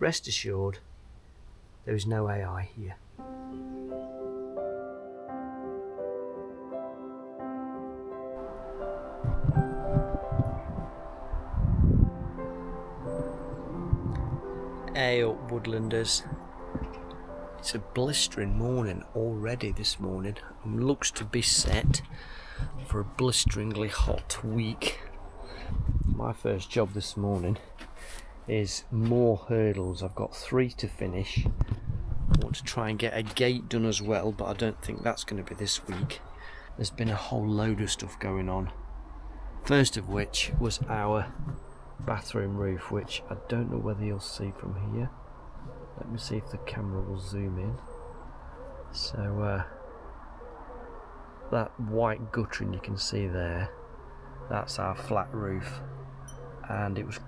rest assured, there is no AI here. Ayup Woodlanders. It's a blistering morning already this morning, and looks to be set for a blisteringly hot week. My first job this morning is more hurdles. I've got 3 to finish. I want to try and get a gate done as well, but I don't think that's going to be this week. There's been a whole load of stuff going on. First of which was our bathroom roof, which I don't know whether you'll see from here. Let me see if the camera will zoom in. So that white guttering you can see there, that's our flat roof, and it was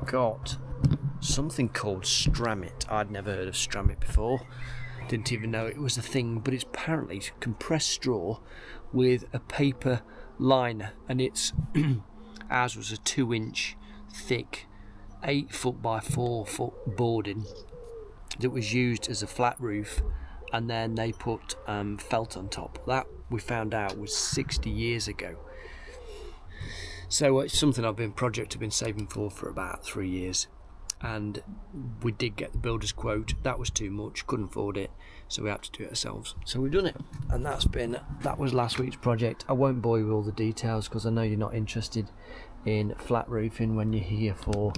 got something called Stramit. I'd never heard of Stramit before, didn't even know it was a thing, but it's apparently compressed straw with a paper liner, and it's ours was a 2-inch thick 8 foot by 4 foot boarding that was used as a flat roof, and then they put felt on top. That we found out was 60 years ago. So it's something I've been saving for about 3 years, and we did get the builder's quote. That was too much, couldn't afford it, so we had to do it ourselves. So we've done it, and that was last week's project. I won't bore you with all the details because I know you're not interested in flat roofing when you're here for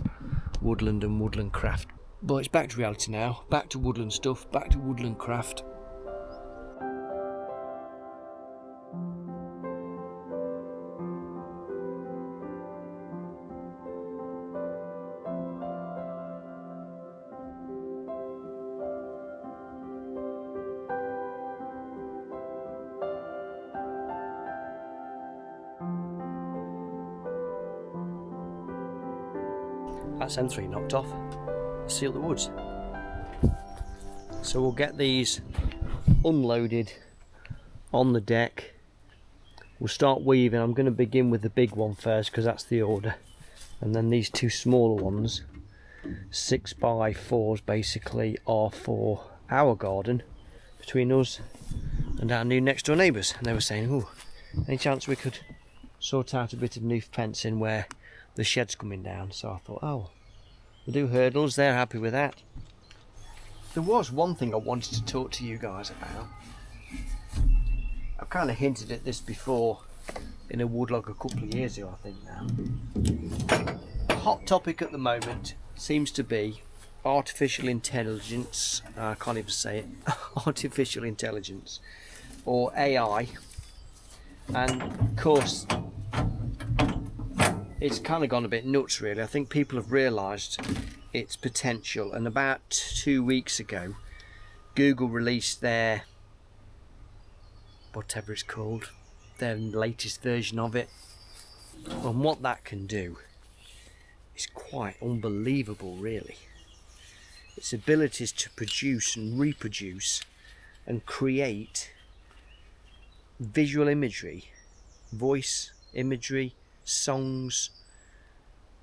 woodland and woodland craft. But it's back to reality now, back to woodland stuff, back to woodland craft. That's M3 knocked off. Seal the woods. So we'll get these unloaded on the deck. We'll start weaving. I'm going to begin with the big one first because that's the order, and then these 2 smaller ones, 6x4s basically, are for our garden between us and our new next door neighbours. And they were saying, oh, any chance we could sort out a bit of new fencing where the shed's coming down? So I thought, oh, we'll do hurdles. They're happy with that. There was one thing I wanted to talk to you guys about. I've kind of hinted at this before in a woodlog a couple of years ago, I think now. The hot topic at the moment seems to be artificial intelligence. I can't even say it. Artificial intelligence, or AI. And of course, it's kind of gone a bit nuts really. I think people have realised its potential, and about 2 weeks ago Google released their whatever it's called, their latest version of it, and what that can do is quite unbelievable really. Its abilities to produce and reproduce and create visual imagery, voice imagery, songs,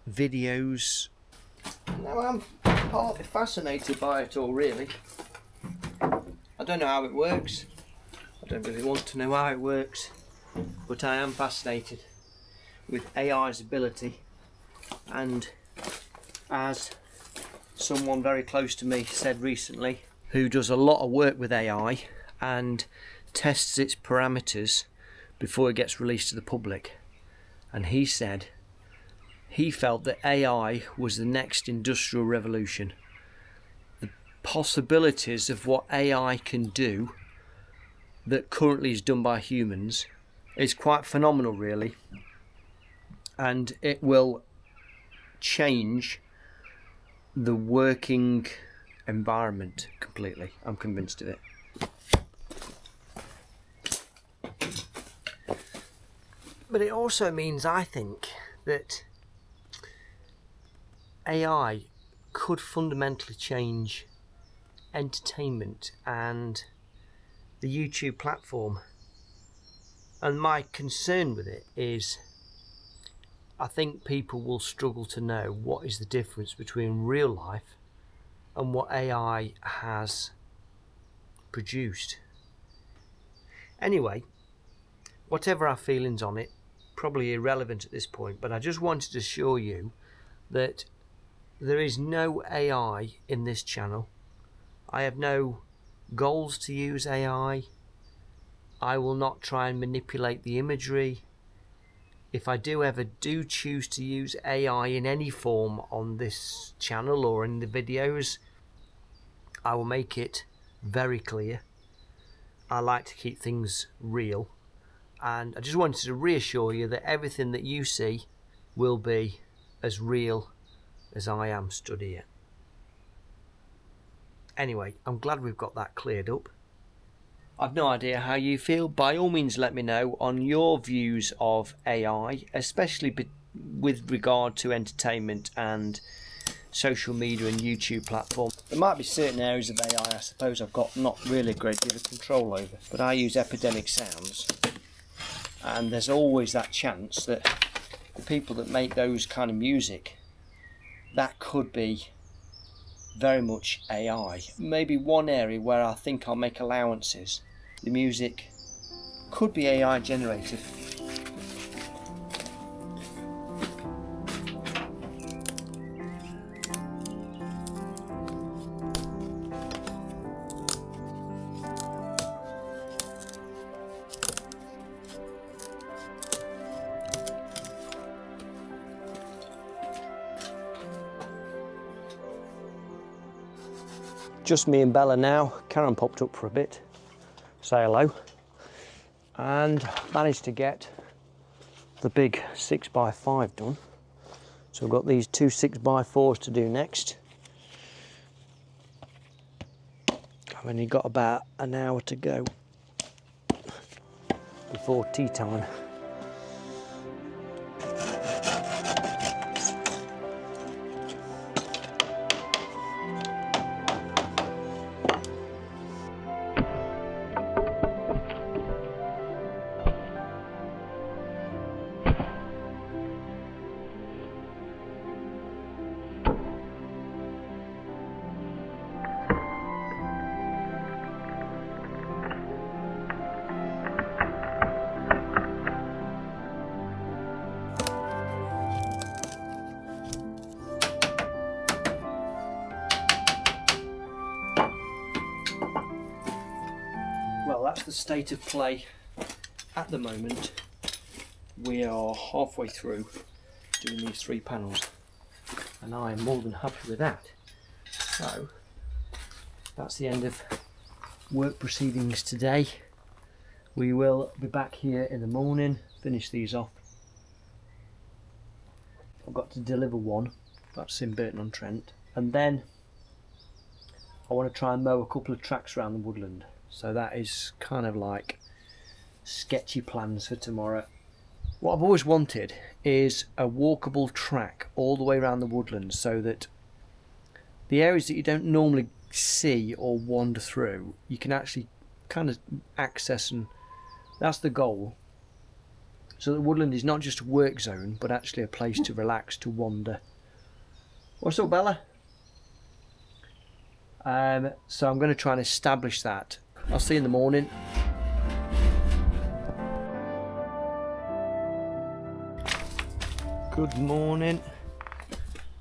videos. Now I'm partly fascinated by it all really. I don't know how it works. I don't really want to know how it works, but I am fascinated with AI's ability, and as someone very close to me said recently, who does a lot of work with AI and tests its parameters before it gets released to the public, and he said he felt that AI was the next industrial revolution. The possibilities of what AI can do that currently is done by humans is quite phenomenal really, and it will change the working environment completely. I'm convinced of it. But it also means, I think, that AI could fundamentally change entertainment and the YouTube platform. And my concern with it is, I think people will struggle to know what is the difference between real life and what AI has produced. Anyway, whatever our feelings on it, probably irrelevant at this point, but I just wanted to assure you that there is no AI in this channel. I have no goals to use AI. I will not try and manipulate the imagery. If I do ever choose to use AI in any form on this channel or in the videos, I will make it very clear. I like to keep things real, and I just wanted to reassure you that everything that you see will be as real as I am stood here. Anyway, I'm glad we've got that cleared up. I've no idea how you feel. By all means, let me know on your views of AI, especially with regard to entertainment and social media and YouTube platform. There might be certain areas of AI I suppose I've got not really a great deal of control over, but I use Epidemic Sounds, and there's always that chance that the people that make those kind of music, that could be very much AI. Maybe one area where I think I'll make allowances, the music could be AI generated. Just me and Bella now. Karen popped up for a bit, say hello, and managed to get the big 6x5 done. So I've got these two 6x4s to do next. I've only got about an hour to go before tea time. Well, that's the state of play at the moment. We are halfway through doing these 3 panels, and I am more than happy with that. So that's the end of work proceedings today. We will be back here in the morning, finish these off. I've got to deliver one, that's in Burton-on-Trent, and then I want to try and mow a couple of tracks around the woodland. So that is kind of like sketchy plans for tomorrow. What I've always wanted is a walkable track all the way around the woodlands, so that the areas that you don't normally see or wander through, you can actually kind of access, and that's the goal. So the woodland is not just a work zone, but actually a place to relax, to wander. What's up, Bella? So I'm going to try and establish that. I'll see you in the morning. Good morning.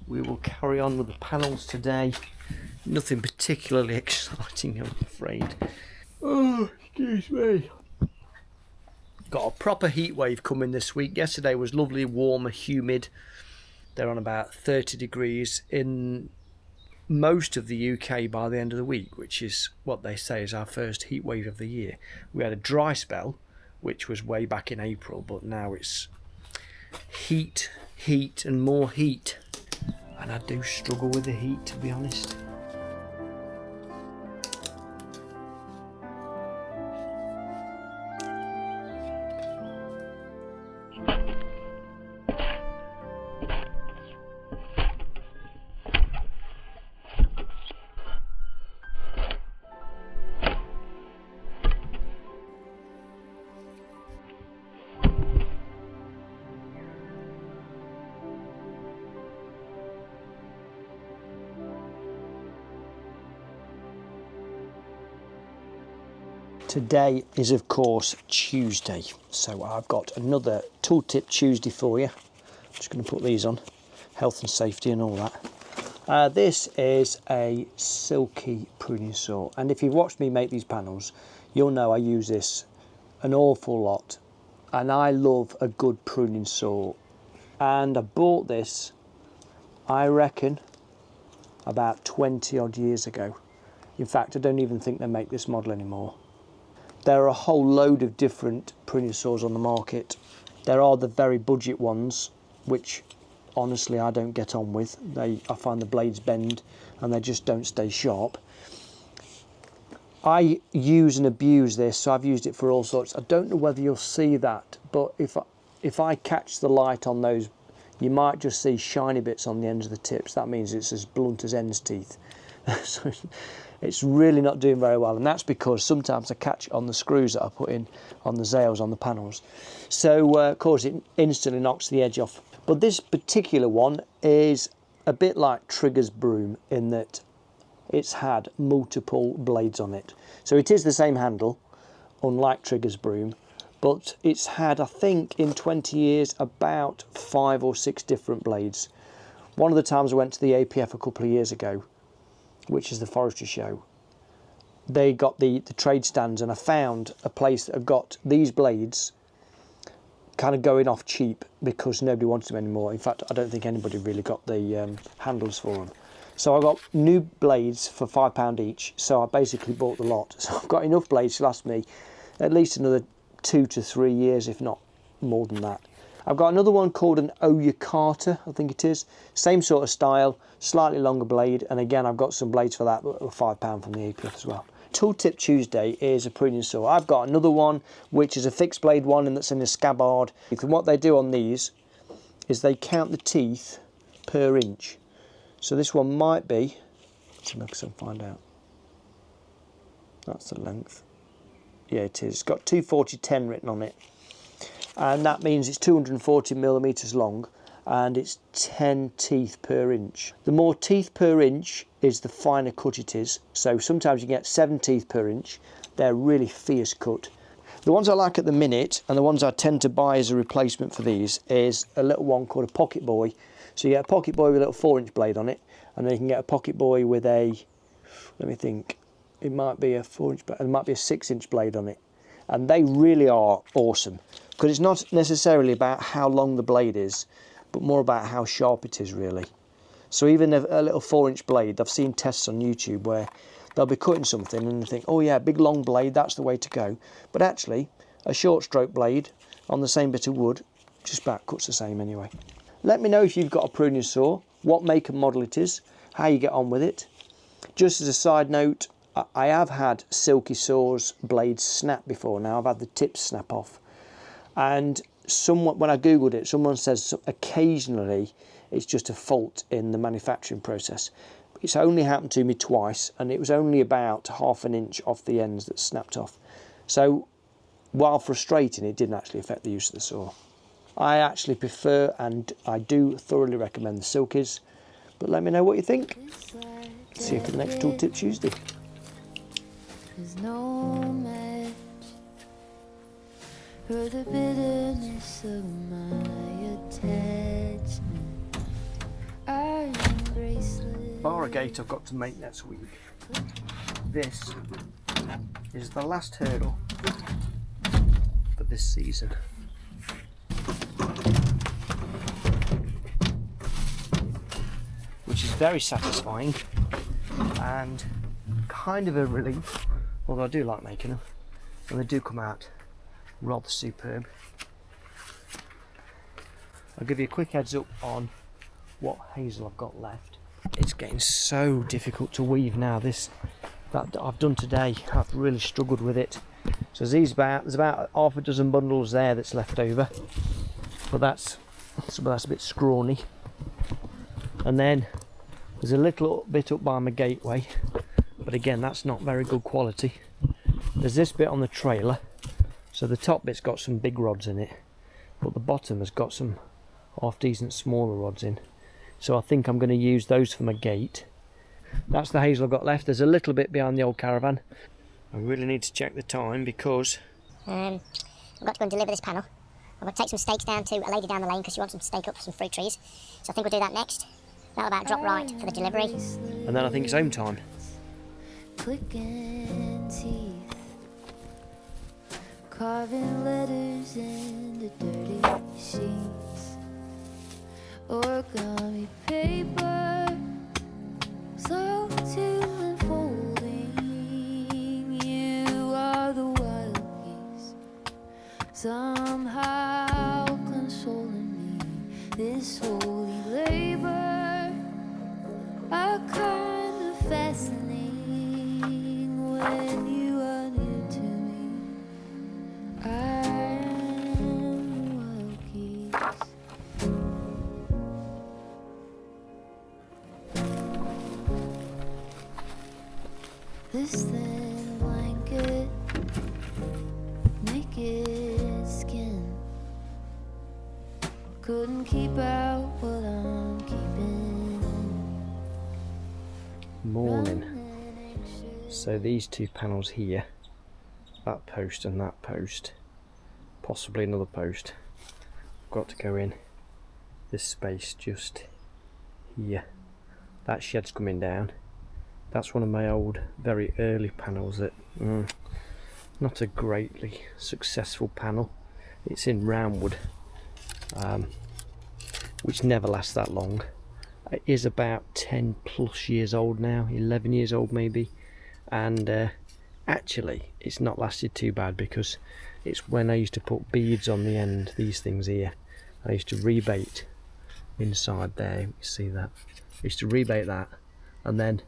We will carry on with the panels today. Nothing particularly exciting, I'm afraid. Oh, excuse me. Got a proper heat wave coming this week. Yesterday was lovely, warm and humid. They're on about 30 degrees in most of the UK by the end of the week, which is what they say is our first heat wave of the year. We had a dry spell, which was way back in April, but now it's heat, and more heat. And I do struggle with the heat, to be honest. Today is of course Tuesday, so I've got another Tooltip Tuesday for you. I'm just going to put these on, health and safety and all that. This is a silky pruning saw, and if you've watched me make these panels, you'll know I use this an awful lot, and I love a good pruning saw. And I bought this, I reckon, about 20 odd years ago. In fact, I don't even think they make this model anymore. There are a whole load of different pruning saws on the market. There are the very budget ones, which honestly I don't get on with. I find the blades bend and they just don't stay sharp. I use and abuse this, so I've used it for all sorts. I don't know whether you'll see that, but if I catch the light on those, you might just see shiny bits on the ends of the tips. That means it's as blunt as hen's teeth. So it's really not doing very well, and that's because sometimes I catch it on the screws that I put in on the zails on the panels. So of course it instantly knocks the edge off. But this particular one is a bit like Trigger's broom in that it's had multiple blades on it. So it is the same handle, unlike Trigger's broom, but it's had, I think, in 20 years, about 5 or 6 different blades. One of the times I went to the APF a couple of years ago, which is the forestry show, they got the trade stands, and I found a place that had got these blades kind of going off cheap because nobody wanted them anymore. In fact, I don't think anybody really got the handles for them. So I got new blades for £5 each, so I basically bought the lot. So I've got enough blades to last me at least another 2 to 3 years, if not more than that. I've got another one called an Ayup, I think it is. Same sort of style, slightly longer blade, and again I've got some blades for that that were £5 from the APF as well. Tooltip Tuesday is a pruning saw. I've got another one which is a fixed blade one and that's in a scabbard. And what they do on these is they count the teeth per inch. So this one might be, let's see if I can find out. That's the length. Yeah, it is. It's got 240/10 written on it. And that means it's 240 millimetres long and it's 10 teeth per inch. The more teeth per inch is the finer cut it is. So sometimes you get 7 teeth per inch. They're really fierce cut. The ones I like at the minute, and the ones I tend to buy as a replacement for these, is a little one called a Pocket Boy. So you get a Pocket Boy with a little 4-inch blade on it, and then you can get a Pocket Boy with a, let me think, it might be a 4-inch, but it might be a 6-inch blade on it. And they really are awesome, because it's not necessarily about how long the blade is, but more about how sharp it is really. So even a little 4-inch blade, I've seen tests on YouTube where they'll be cutting something and they think, oh yeah, big long blade, that's the way to go. But actually, a short stroke blade on the same bit of wood just about cuts the same anyway. Let me know if you've got a pruning saw, what make and model it is, how you get on with it. Just as a side note, I have had silky saws blades snap before now. I've had the tips snap off, and when I googled it, someone says occasionally it's just a fault in the manufacturing process. It's only happened to me twice, and it was only about ½ an inch off the ends that snapped off. So while frustrating, it didn't actually affect the use of the saw. I actually prefer, and I do thoroughly recommend, the silkies, but let me know what you think. See you for the next Tooltip Tuesday. There's no match for the bitterness of my attachment. I embrace it. Bar a gate I've got to make next week. This is the last hurdle for this season. Which is very satisfying and kind of a relief. Although I do like making them, and they do come out rather superb. I'll give you a quick heads up on what hazel I've got left. It's getting so difficult to weave now. This that I've done today, I've really struggled with it. So there's about half a dozen bundles there that's left over, but that's a bit scrawny. And then there's a little bit up by my gateway, but again that's not very good quality. There's this bit on the trailer, so the top bit's got some big rods in it, but the bottom has got some half decent smaller rods in, so I think I'm going to use those for my gate. That's the hazel I've got left. There's a little bit behind the old caravan. I really need to check the time because I've got to go and deliver this panel. I'm going to take some stakes down to a lady down the lane because she wants them to stake up for some fruit trees. So I think we'll do that next. That'll about drop right for the delivery. and then I think it's home time. Clicking teeth, carving letters into dirty sheets, origami paper, slow to unfolding. You are the wild geese, somehow consoling me. This holy labor, a kind of fascinating when you are near to me. I am wild geese. This thin blanket, naked skin, couldn't keep out what I'm keeping. Morning. So these two panels here, that post and that post, possibly another post, got to go in this space just here. That shed's coming down. That's one of my old, very early panels that, not a greatly successful panel. It's in roundwood, which never lasts that long. It is about 10 plus years old now, 11 years old maybe, and actually it's not lasted too bad because it's when I used to put beads on the end, these things here. I used to rebate inside there, you see that? I used to rebate that, and then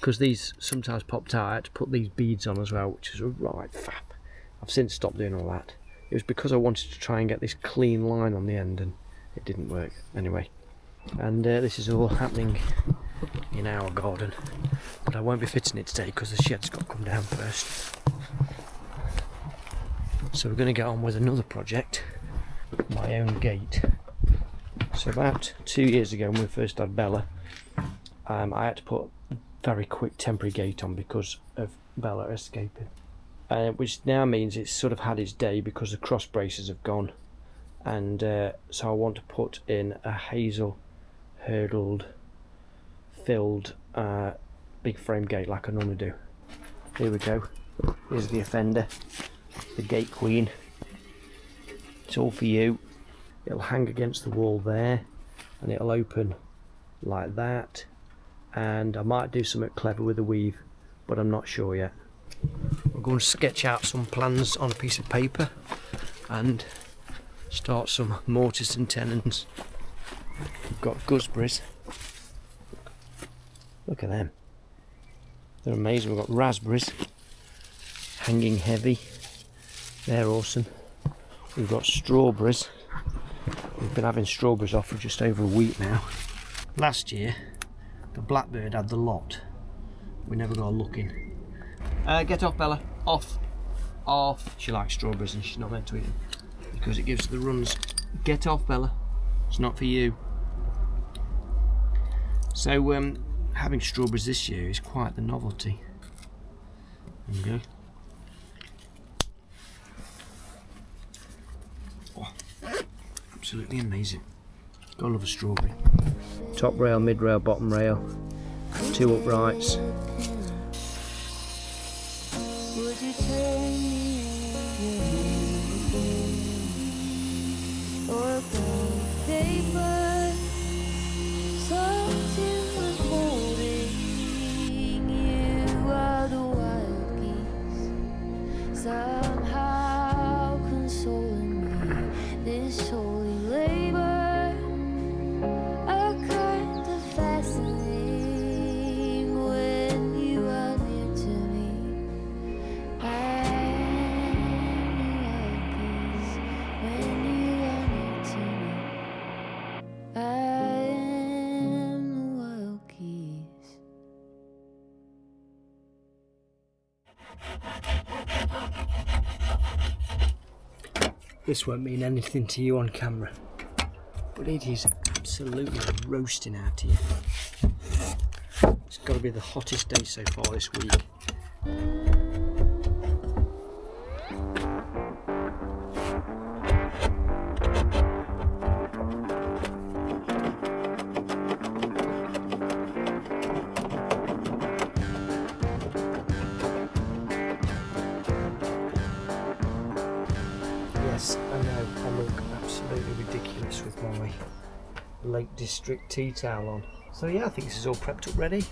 because these sometimes popped out, I had to put these beads on as well, which is a right fap. I've since stopped doing all that. It was because I wanted to try and get this clean line on the end, and it didn't work anyway. And this is all happening in our garden, but I won't be fitting it today because the shed's got to come down first. So we're going to get on with another project, my own gate. So about 2 years ago when we first had Bella, I had to put a very quick temporary gate on because of Bella escaping, which now means it's sort of had its day because the cross braces have gone, and so I want to put in a hazel hurdled filled big frame gate like I normally do. Here we go. Here's the offender, the gate queen. It's all for you. It'll hang against the wall there and it'll open like that, and I might do something clever with the weave, but I'm not sure yet. We're going to sketch out some plans on a piece of paper and start some mortise and tenons. We've got gooseberries. Look at them. They're amazing. We've got raspberries hanging heavy. They're awesome. We've got strawberries. We've been having strawberries off for just over a week now. Last year, the blackbird had the lot. We never got a look in. Get off, Bella. Off. Off. She likes strawberries and she's not meant to eat them because it gives her the runs. Get off, Bella. It's not for you. So, having strawberries this year is quite the novelty. There we go. Oh, absolutely amazing. Gotta love a strawberry. Top rail, mid rail, bottom rail. 2 uprights. Would you turn me or paper, something unfolding. You are the wild geese, somehow consoling me. This holy labor, a kind of fascinating when you are near to me. I am the wild geese when you are near to me. I am the wild geese. This won't mean anything to you on camera, but it is absolutely roasting out here. It's got to be the hottest day so far this week. my Lake District tea towel on. So yeah, I think this is all prepped up ready.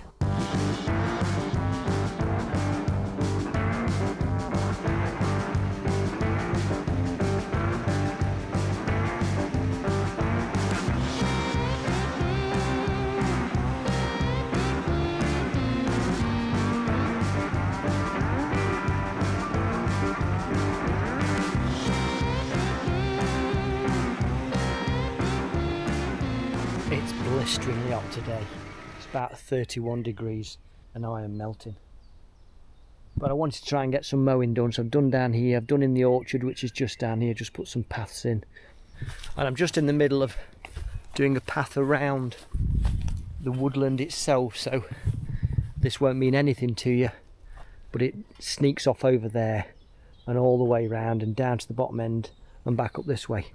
It's blisteringly hot today. It's about 31 degrees and I am melting. But I wanted to try and get some mowing done, so I've done down here, I've done in the orchard, which is just down here, just put some paths in. And I'm just in the middle of doing a path around the woodland itself, so this won't mean anything to you, but it sneaks off over there and all the way round and down to the bottom end and back up this way.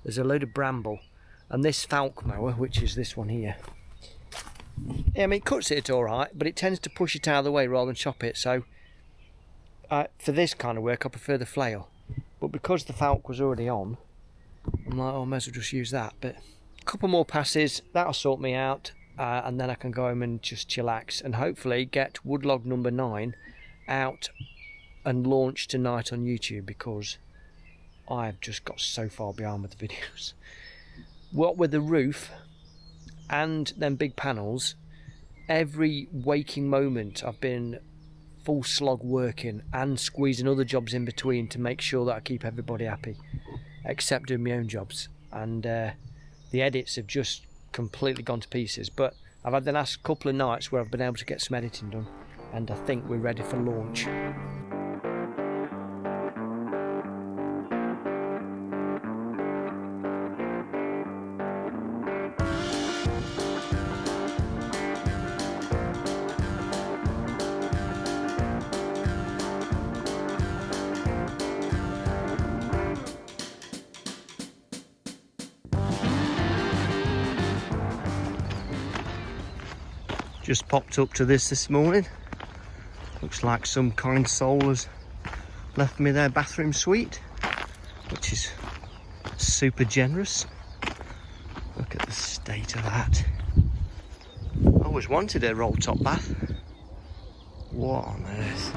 There's a load of bramble. And this falk mower, which is this one here, I mean, it cuts it all right, but it tends to push it out of the way rather than chop it. So for this kind of work, I prefer the flail. But because the falk was already on, I'm like, oh, I may as well just use that. But a couple more passes, that'll sort me out, and then I can go home and just chillax and hopefully get woodlog number 9 out and launched tonight on YouTube, because I've just got so far behind with the videos. What with the roof and them big panels, every waking moment I've been full slog working and squeezing other jobs in between to make sure that I keep everybody happy, except doing my own jobs. And the edits have just completely gone to pieces, but I've had the last couple of nights where I've been able to get some editing done, and I think we're ready for launch. Just popped up to this morning. Looks like some kind soul has left me their bathroom suite, which is super generous. Look at the state of that. I always wanted a roll top bath. What on earth?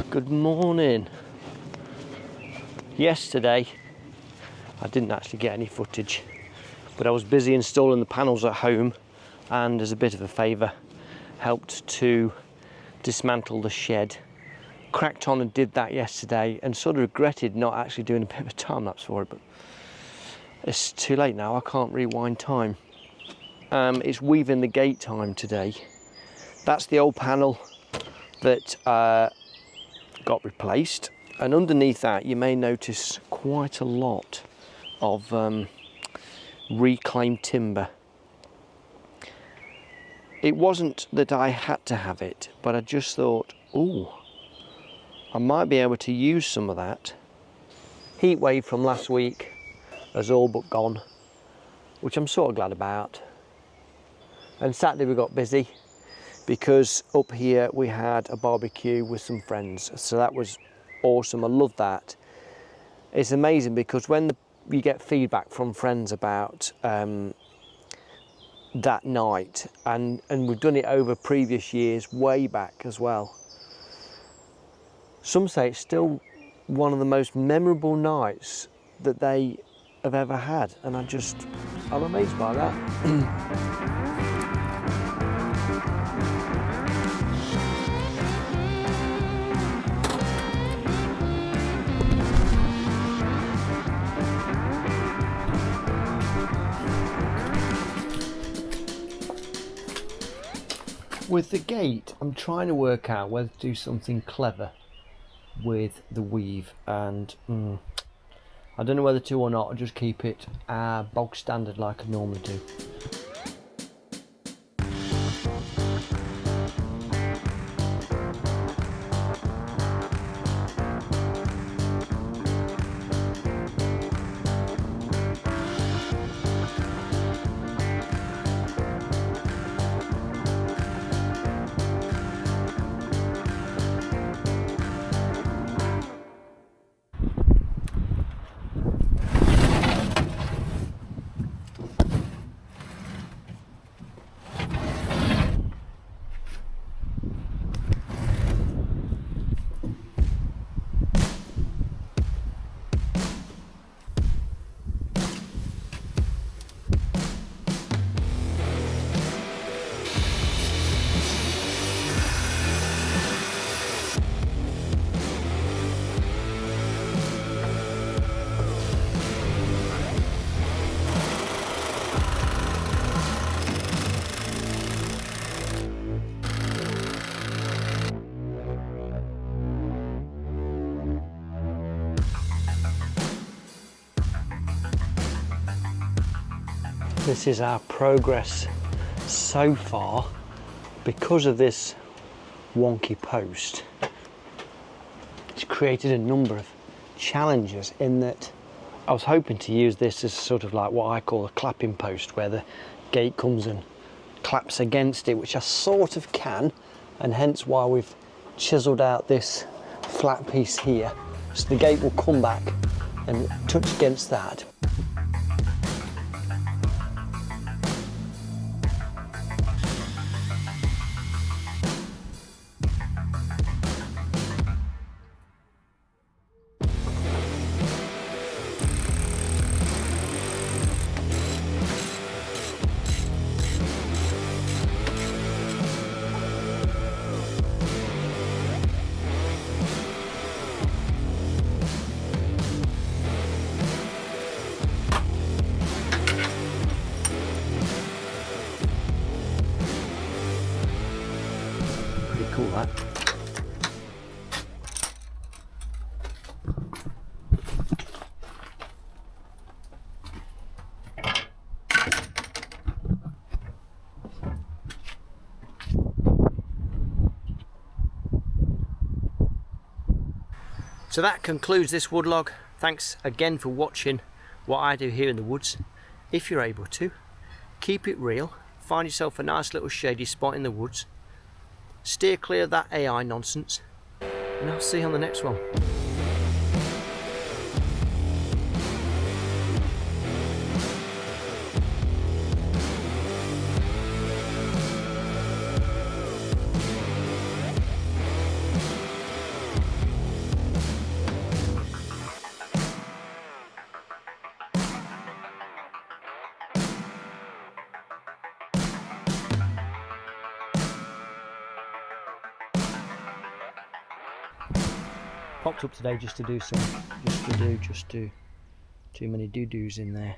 Good morning. Yesterday I didn't actually get any footage, but I was busy installing the panels at home, and as a bit of a favour helped to dismantle the shed. Cracked on and did that yesterday and sort of regretted not actually doing a bit of a time lapse for it, but it's too late now, I can't rewind time. It's weaving the gate time today. That's the old panel that got replaced, and underneath that you may notice quite a lot of reclaimed timber. It wasn't that I had to have it, but I just thought, oh, I might be able to use some of that. Heat wave from last week has all but gone, which I'm sort of glad about. And Saturday we got busy, because up here we had a barbecue with some friends, so that was awesome. I love that. It's amazing because when you get feedback from friends about that night, and we've done it over previous years way back as well, some say it's still one of the most memorable nights that they have ever had, and I'm amazed by that. With the gate, I'm trying to work out whether to do something clever with the weave, and I don't know whether to or not. I'll just keep it bog standard like I normally do. This is our progress so far. Because of this wonky post, it's created a number of challenges in that I was hoping to use this as sort of like what I call a clapping post, where the gate comes and claps against it, which I sort of can, and hence why we've chiselled out this flat piece here, so the gate will come back and touch against that. Cool, that. So that concludes this wood log. Thanks again for watching what I do here in the woods. If you're able to, keep it real, find yourself a nice little shady spot in the woods, steer clear of that AI nonsense, and I'll see you on the next one. Popped up today just to do too many doo-doos in there.